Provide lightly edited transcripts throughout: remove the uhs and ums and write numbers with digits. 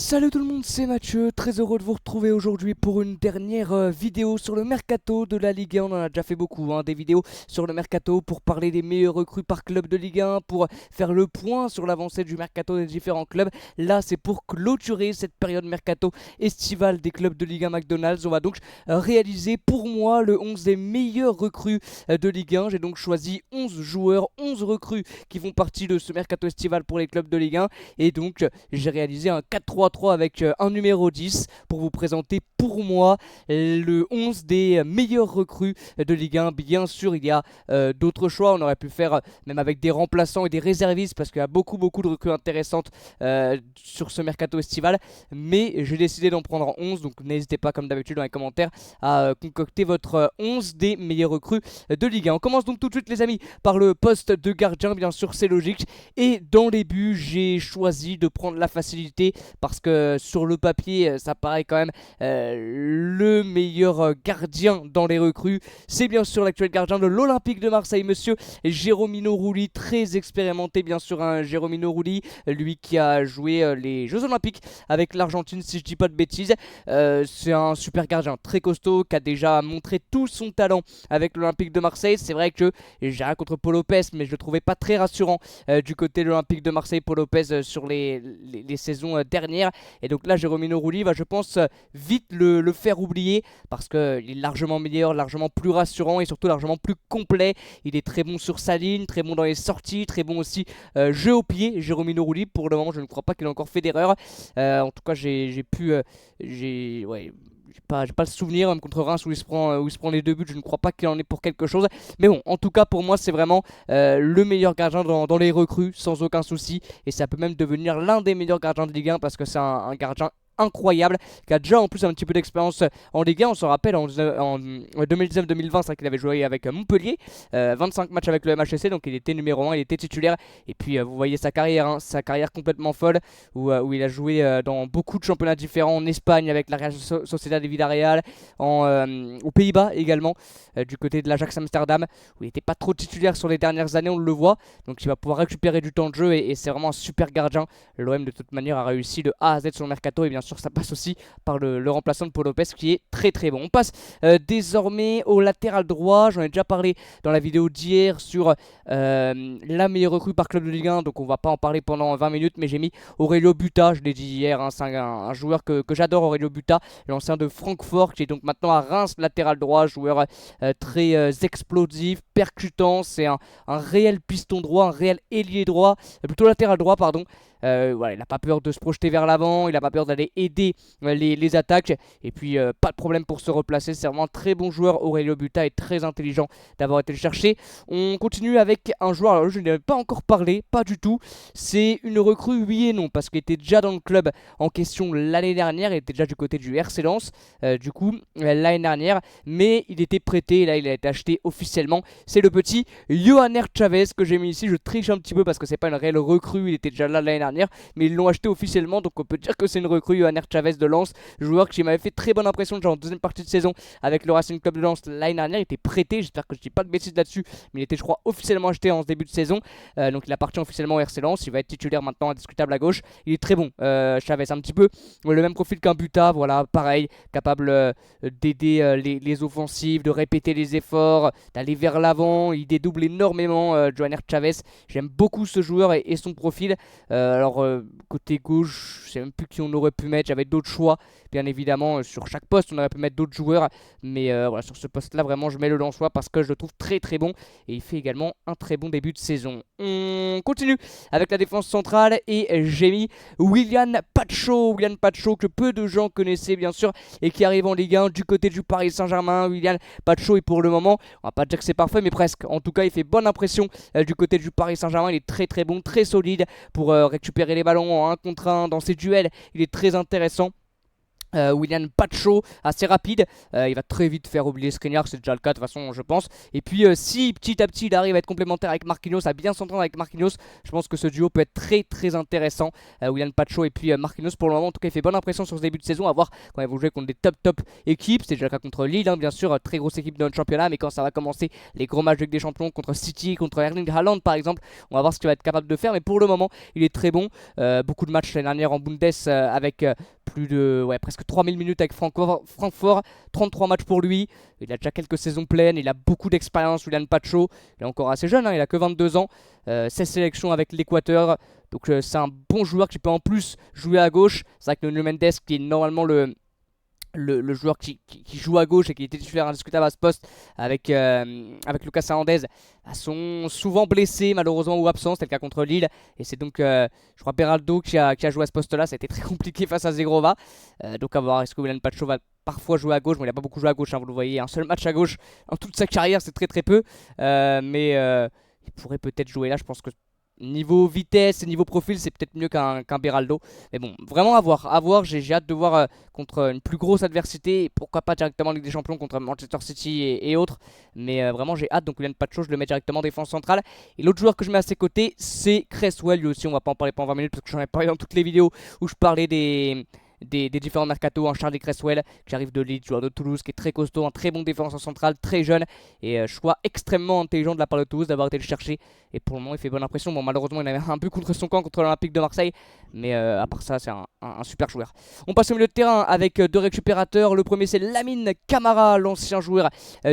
Salut tout le monde, c'est Mathieu, très heureux de vous retrouver aujourd'hui pour une dernière vidéo sur le Mercato de la Ligue 1. On en a déjà fait beaucoup, des vidéos sur le Mercato pour parler des meilleurs recrues par club de Ligue 1, pour faire le point sur l'avancée du Mercato des différents clubs. Là c'est pour clôturer cette période Mercato estivale des clubs de Ligue 1 McDonald's. On va donc réaliser pour moi le 11 des meilleurs recrues de Ligue 1. J'ai donc choisi 11 joueurs, 11 recrues qui font partie de ce Mercato estival pour les clubs de Ligue 1. Et donc j'ai réalisé un 4-3-3 avec un numéro 10 pour vous présenter pour moi le 11 des meilleurs recrues de Ligue 1. Bien sûr il y a d'autres choix, on aurait pu faire même avec des remplaçants et des réservistes parce qu'il y a beaucoup de recrues intéressantes sur ce mercato estival, mais j'ai décidé d'en prendre 11, donc n'hésitez pas comme d'habitude dans les commentaires à concocter votre 11 des meilleurs recrues de Ligue 1. On commence donc tout de suite les amis par le poste de gardien, bien sûr c'est logique, et dans les buts j'ai choisi de prendre la facilité parce que sur le papier ça paraît quand même le meilleur gardien dans les recrues. C'est bien sûr l'actuel gardien de l'Olympique de Marseille, monsieur Jérôme Rouli, très expérimenté bien sûr, Jérôme Rouli, lui qui a joué les Jeux Olympiques avec l'Argentine si je dis pas de bêtises. C'est un super gardien très costaud qui a déjà montré tout son talent avec l'Olympique de Marseille. C'est vrai que j'ai rien contre Paul Lopez, mais je le trouvais pas très rassurant du côté de l'Olympique de Marseille, Paul Lopez sur les saisons dernières. Et donc là Jérôme Rouli va je pense vite le faire oublier parce qu'il est largement meilleur, largement plus rassurant et surtout largement plus complet. Il est très bon sur sa ligne, très bon dans les sorties, très bon aussi jeu au pied. Jérôme Rouli, pour le moment je ne crois pas qu'il a encore fait d'erreur. En tout cas j'ai pas le souvenir, même contre Reims où il se prend les deux buts, je ne crois pas qu'il en est pour quelque chose. Mais bon, en tout cas pour moi c'est vraiment le meilleur gardien dans les recrues, sans aucun souci. Et ça peut même devenir l'un des meilleurs gardiens de Ligue 1 parce que c'est un gardien incroyable, qui a déjà en plus un petit peu d'expérience en Ligue 1. On s'en rappelle en 2019-2020, c'est vrai qu'il avait joué avec Montpellier, 25 matchs avec le MHSC, donc il était numéro 1, il était titulaire. Et puis vous voyez sa carrière, sa carrière complètement folle, où il a joué dans beaucoup de championnats différents, en Espagne avec la Real Sociedad de Villarreal, aux Pays-Bas également, du côté de l'Ajax Amsterdam, où il n'était pas trop titulaire sur les dernières années, on le voit, donc il va pouvoir récupérer du temps de jeu et c'est vraiment un super gardien. L'OM de toute manière a réussi de A à Z sur le mercato et bien sûr ça passe aussi par le remplaçant de Paul Lopez qui est très bon. On passe désormais au latéral droit. J'en ai déjà parlé dans la vidéo d'hier sur la meilleure recrue par club de Ligue 1, donc on va pas en parler pendant 20 minutes, mais j'ai mis Aurelio Buta, je l'ai dit hier, c'est un joueur que j'adore, Aurelio Buta, l'ancien de Francfort qui est donc maintenant à Reims, latéral droit, joueur très explosif, percutant, c'est un réel piston droit, un réel ailier droit, plutôt latéral droit pardon. Voilà, il n'a pas peur de se projeter vers l'avant, il n'a pas peur d'aller aider les attaques, et puis pas de problème pour se replacer. C'est vraiment un très bon joueur. Aurelio Buta est très intelligent d'avoir été le chercher. On continue avec un joueur, alors je n'ai pas encore parlé, pas du tout. C'est une recrue oui et non, parce qu'il était déjà dans le club en question l'année dernière, il était déjà du côté du RC Lens, du coup l'année dernière, mais il était prêté, là il a été acheté officiellement. C'est le petit Yohanner Chavez que j'ai mis ici. Je triche un petit peu parce que c'est pas une réelle recrue, il était déjà là l'année dernière, mais ils l'ont acheté officiellement, donc on peut dire que c'est une recrue. Yohanner Chavez de Lens, joueur qui m'avait fait très bonne impression déjà en deuxième partie de saison avec le Racing Club de Lens l'année dernière. Il était prêté, j'espère que je dis pas de bêtises là-dessus, mais il était je crois officiellement acheté en ce début de saison, donc il appartient officiellement au RC Lens. Il va être titulaire maintenant, indiscutable à gauche. Il est très bon, Chavez, un petit peu le même profil qu'un Buta, voilà, pareil, capable d'aider les offensives, de répéter les efforts, d'aller vers l'avant. Il dédouble énormément, Yohanner Chavez. J'aime beaucoup ce joueur et son profil. Alors côté gauche, je sais même plus qui on aurait pu mettre, j'avais d'autres choix bien évidemment, sur chaque poste on aurait pu mettre d'autres joueurs, mais voilà, sur ce poste là vraiment je mets le Lensois parce que je le trouve très bon et il fait également un très bon début de saison. On continue avec la défense centrale et j'ai mis Willian Pacho que peu de gens connaissaient bien sûr et qui arrive en Ligue 1 du côté du Paris Saint-Germain. Willian Pacho est pour le moment, on va pas dire que c'est parfait mais presque, en tout cas il fait bonne impression du côté du Paris Saint-Germain. Il est très bon, très solide pour récupérer les ballons en 1 contre 1 dans ses duels. Il est très intéressant. William Pacho, assez rapide, il va très vite faire oublier Skriniar, c'est déjà le cas de toute façon je pense. Et puis si petit à petit il arrive à être complémentaire avec Marquinhos, à bien s'entendre avec Marquinhos, je pense que ce duo peut être très très intéressant. William Pacho et puis Marquinhos, pour le moment en tout cas il fait bonne impression sur ce début de saison, à voir quand ils vont jouer contre des top équipes. C'est déjà le cas contre Lille hein, bien sûr, très grosse équipe dans le championnat, mais quand ça va commencer les gros matchs de Ligue des Champions contre City, contre Erling Haaland par exemple, on va voir ce qu'il va être capable de faire. Mais pour le moment il est très bon, beaucoup de matchs l'année dernière en Bundes avec plus de presque 3000 minutes avec Francfort, 33 matchs pour lui. Il a déjà quelques saisons pleines, il a beaucoup d'expérience. William Pacho, il est encore assez jeune, hein, il a que 22 ans, 16 sélections avec l'Équateur. Donc c'est un bon joueur qui peut en plus jouer à gauche. C'est vrai que Nuno Mendes, qui est normalement le joueur qui joue à gauche et qui était titulaire indiscutable à ce poste avec Lucas Hernandez, sont souvent blessés malheureusement ou absents, c'était le cas contre Lille. Et c'est donc je crois Beraldo qui a joué à ce poste là. Ça a été très compliqué face à Zegrova, donc à voir est-ce que William Pacho va parfois jouer à gauche. Bon, il n'a pas beaucoup joué à gauche hein, vous le voyez, un seul match à gauche en toute sa carrière, c'est très peu, mais il pourrait peut-être jouer là. Je pense que niveau vitesse et niveau profil, c'est peut-être mieux qu'un Beraldo. Mais bon, vraiment à voir. J'ai hâte de voir contre une plus grosse adversité. Et pourquoi pas directement en Ligue des Champions contre Manchester City et autres. Mais vraiment, j'ai hâte. Donc, William Pacho, je le mets directement en défense centrale. Et l'autre joueur que je mets à ses côtés, c'est Cresswell. Lui aussi, on va pas en parler pendant 20 minutes parce que j'en ai parlé dans toutes les vidéos où je parlais des différents mercatos. Charlie Cresswell qui arrive de Leeds, joueur de Toulouse, qui est très costaud, un très bon défenseur central, très jeune, et choix extrêmement intelligent de la part de Toulouse d'avoir été le chercher. Et pour le moment il fait bonne impression. Bon, malheureusement il avait un but contre son camp contre l'Olympique de Marseille, mais à part ça c'est un super joueur. On passe au milieu de terrain avec deux récupérateurs. Le premier c'est Lamine Camara, l'ancien joueur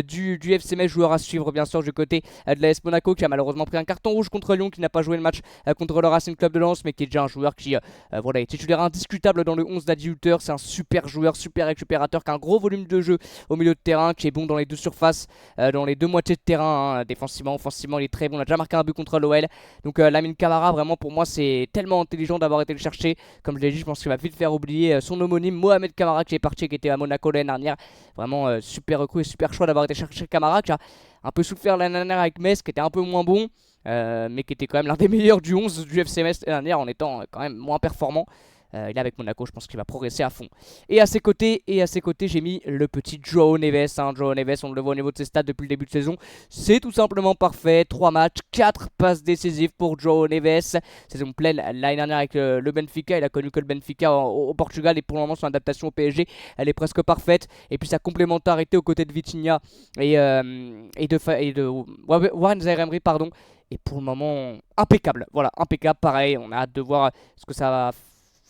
du FC Metz, joueur à suivre bien sûr du côté de l'AS Monaco, qui a malheureusement pris un carton rouge contre Lyon, qui n'a pas joué le match contre le Racing Club de Lens, mais qui est déjà un joueur qui est titulaire indiscutable dans le 11 d'Adi-Hutter. C'est un super joueur, super récupérateur, qui a un gros volume de jeu au milieu de terrain, qui est bon dans les deux surfaces, dans les deux moitiés de terrain, hein, défensivement, offensivement, il est très bon. Il a déjà marqué un but contre l'OL. Donc Lamine Camara, vraiment pour moi, c'est tellement intelligent d'avoir été le chercher. Comme je l'ai dit, je pense qu'il va vite faire oublier son homonyme Mohamed Camara, qui est parti, qui était à Monaco l'année dernière. Vraiment super recrue et super choix d'avoir été chercher Camara, qui a un peu souffert l'année dernière avec Metz, qui était un peu moins bon. Mais qui était quand même l'un des meilleurs du 11 du FC Metz l'année dernière en étant quand même moins performant. Il est avec Monaco, je pense qu'il va progresser à fond. Et à ses côtés, j'ai mis le petit João Neves. João Neves, on le voit au niveau de ses stats depuis le début de saison. C'est tout simplement parfait. 3 matchs, 4 passes décisives pour João Neves. Saison pleine l'année dernière avec le Benfica. Il a connu que le Benfica au Portugal. Et pour le moment, son adaptation au PSG, elle est presque parfaite. Et puis sa complémentarité aux côtés de Vitinha et de Warren Zaïre-Emery, pardon. Et pour le moment, impeccable. Voilà, impeccable. Pareil, on a hâte de voir ce que ça va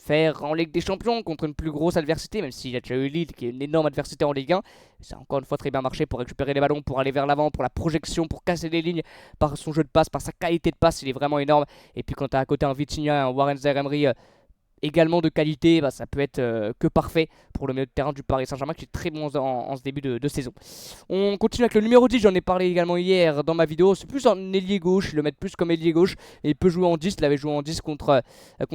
faire en Ligue des Champions contre une plus grosse adversité, même s'il a déjà eu Lille qui est une énorme adversité en Ligue 1. Ça a encore une fois très bien marché pour récupérer les ballons, pour aller vers l'avant, pour la projection, pour casser les lignes par son jeu de passe, par sa qualité de passe. Il est vraiment énorme. Et puis quand tu as à côté un Vitinha, un Warren Zaïre-Emery également de qualité, ça peut être que parfait pour le milieu de terrain du Paris Saint-Germain, qui est très bon en ce début de saison. On continue avec le numéro 10, j'en ai parlé également hier dans ma vidéo. C'est plus un ailier gauche, ils le mettent plus comme ailier gauche, et il peut jouer en 10. Il avait joué en 10 contre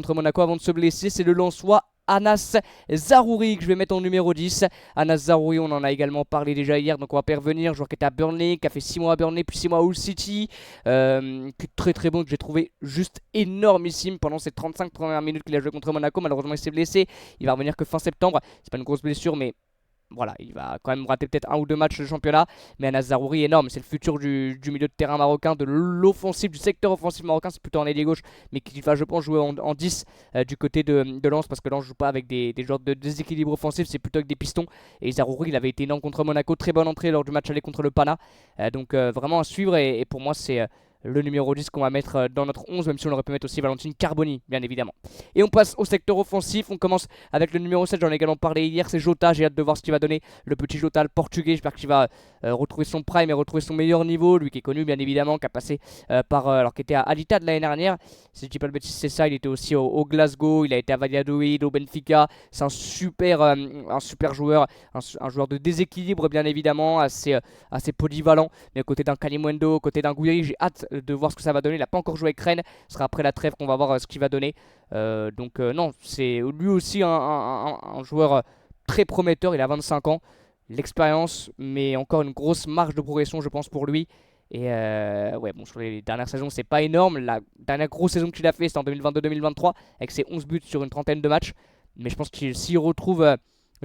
Monaco avant de se blesser. C'est le Lensois Anas Zaroury que je vais mettre en numéro 10. Anas Zaroury, on en a également parlé déjà hier, donc on va pas y revenir. Joueur qui était à Burnley, qui a fait 6 mois à Burnley, puis 6 mois à Hull City, qui est très bon, que j'ai trouvé juste énormissime pendant ces 35 premières minutes qu'il a joué contre Monaco. Malheureusement il s'est blessé, il va revenir que fin septembre. C'est pas une grosse blessure, mais voilà, il va quand même rater peut-être 1 ou 2 matchs de championnat. Mais Anas Zaroury, énorme, c'est le futur du milieu de terrain marocain, de l'offensive, du secteur offensif marocain. C'est plutôt en ailier gauche, mais qui va, je pense, jouer en 10 du côté de Lens, parce que Lens joue pas avec des joueurs de déséquilibre offensif, c'est plutôt avec des pistons. Et Zaroury, il avait été énorme contre Monaco, très bonne entrée lors du match aller contre le Pana. Donc vraiment à suivre, et pour moi c'est le numéro 10 qu'on va mettre dans notre 11, même si on aurait pu mettre aussi Valentine Carboni, bien évidemment. Et on passe au secteur offensif. On commence avec le numéro 7, j'en ai également parlé hier, c'est Jota. J'ai hâte de voir ce qu'il va donner, le petit Jota, le portugais. J'espère qu'il va retrouver son prime et retrouver son meilleur niveau. Lui qui est connu, bien évidemment, qui a passé alors qui était à Al Ittihad l'année dernière. Si je dis pas le bêtise, c'est ça. Il était aussi au Glasgow, il a été à Valladolid, au Benfica. C'est un super joueur, un joueur de déséquilibre, bien évidemment, assez polyvalent. Mais à côté d'un Kalimundo, à côté d'un Gouiri, j'ai hâte de voir ce que ça va donner. Il n'a pas encore joué avec Rennes, ce sera après la trêve qu'on va voir ce qu'il va donner. Non, c'est lui aussi un joueur très prometteur. Il a 25 ans, l'expérience, mais encore une grosse marge de progression, je pense, pour lui. Et sur les dernières saisons, c'est pas énorme. La dernière grosse saison qu'il a fait, c'était en 2022-2023, avec ses 11 buts sur une trentaine de matchs. Mais je pense qu'il s'y retrouve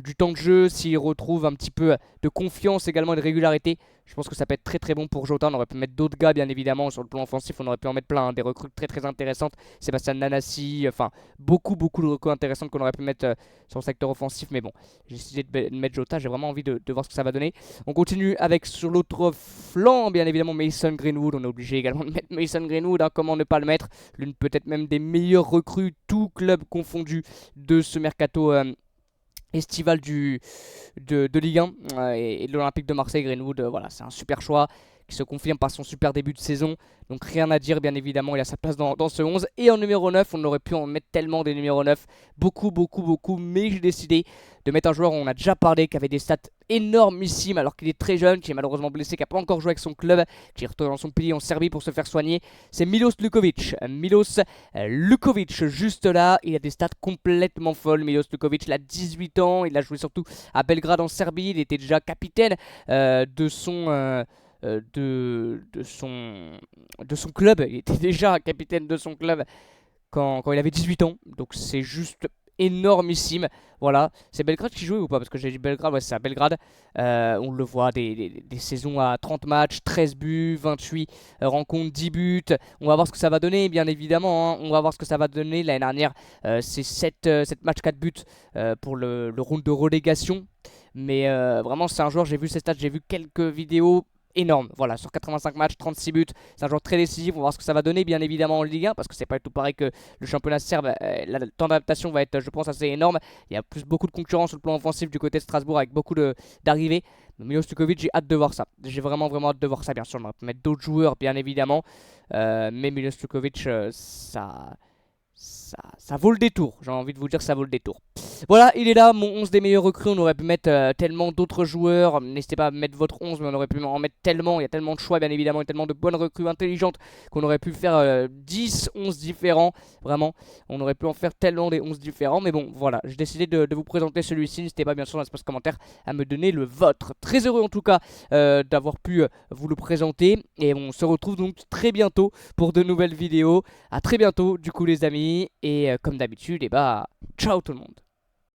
du temps de jeu, s'il retrouve un petit peu de confiance également et de régularité, je pense que ça peut être très très bon pour Jota. On aurait pu mettre d'autres gars bien évidemment sur le plan offensif, on aurait pu en mettre plein, hein, des recrues très très intéressantes, Sébastien Nanassi, enfin beaucoup de recrues intéressantes qu'on aurait pu mettre sur le secteur offensif, mais bon, j'ai décidé de mettre Jota, j'ai vraiment envie de voir ce que ça va donner. On continue avec sur l'autre flanc bien évidemment Mason Greenwood, on est obligé également de mettre Mason Greenwood, hein, comment ne pas le mettre, l'une peut-être même des meilleures recrues, tout club confondu de ce mercato estival de Ligue 1 et de l'Olympique de Marseille. Greenwood, voilà, c'est un super choix qui se confirme par son super début de saison. Donc rien à dire, bien évidemment, il a sa place dans ce 11. Et en numéro 9, on aurait pu en mettre tellement des numéros 9, beaucoup, mais j'ai décidé de mettre un joueur, on a déjà parlé, qui avait des stats énormissimes alors qu'il est très jeune, qui est malheureusement blessé, qui n'a pas encore joué avec son club, qui est retourné dans son pays en Serbie pour se faire soigner. C'est Milos Lukovic. Milos Lukovic, juste là, il a des stats complètement folles. Milos Lukovic, il a 18 ans, il a joué surtout à Belgrade en Serbie, il était déjà capitaine de son club. Il était déjà capitaine de son club quand il avait 18 ans. Donc c'est juste énormissime. Voilà, c'est Belgrade qui jouait ou pas? Parce que j'ai dit Belgrade, ouais, c'est à Belgrade. On le voit, des saisons à 30 matchs, 13 buts, 28 rencontres, 10 buts. On va voir ce que ça va donner, bien évidemment, hein. On va voir ce que ça va donner. L'année dernière, c'est 7 matchs, 4 buts pour le round de relégation. Mais vraiment, c'est un joueur, j'ai vu ses stats, j'ai vu quelques vidéos énorme. Voilà, sur 85 matchs, 36 buts, c'est un joueur très décisif. On va voir ce que ça va donner, bien évidemment, en Ligue 1, parce que c'est pas du tout pareil que le championnat serbe. Le temps d'adaptation va être, je pense, assez énorme. Il y a beaucoup de concurrence sur le plan offensif du côté de Strasbourg avec beaucoup d'arrivées. Milos Stukovic, j'ai hâte de voir ça. J'ai vraiment hâte de voir ça, bien sûr. On va mettre d'autres joueurs, bien évidemment. Mais Milos Stukovic, ça vaut le détour. J'ai envie de vous dire que ça vaut le détour. Voilà, il est là, mon 11 des meilleurs recrues. On aurait pu mettre tellement d'autres joueurs. N'hésitez pas à mettre votre 11, mais on aurait pu en mettre tellement. Il y a tellement de choix, bien évidemment, et tellement de bonnes recrues intelligentes qu'on aurait pu faire 10, 11 différents. Vraiment, on aurait pu en faire tellement des 11 différents. Mais bon, voilà, j'ai décidé de vous présenter celui-ci. N'hésitez pas, bien sûr, dans l'espace commentaire, à me donner le vôtre. Très heureux, en tout cas, d'avoir pu vous le présenter. Et on se retrouve donc très bientôt pour de nouvelles vidéos. À très bientôt, du coup, les amis. Et comme d'habitude, et bah, ciao tout le monde.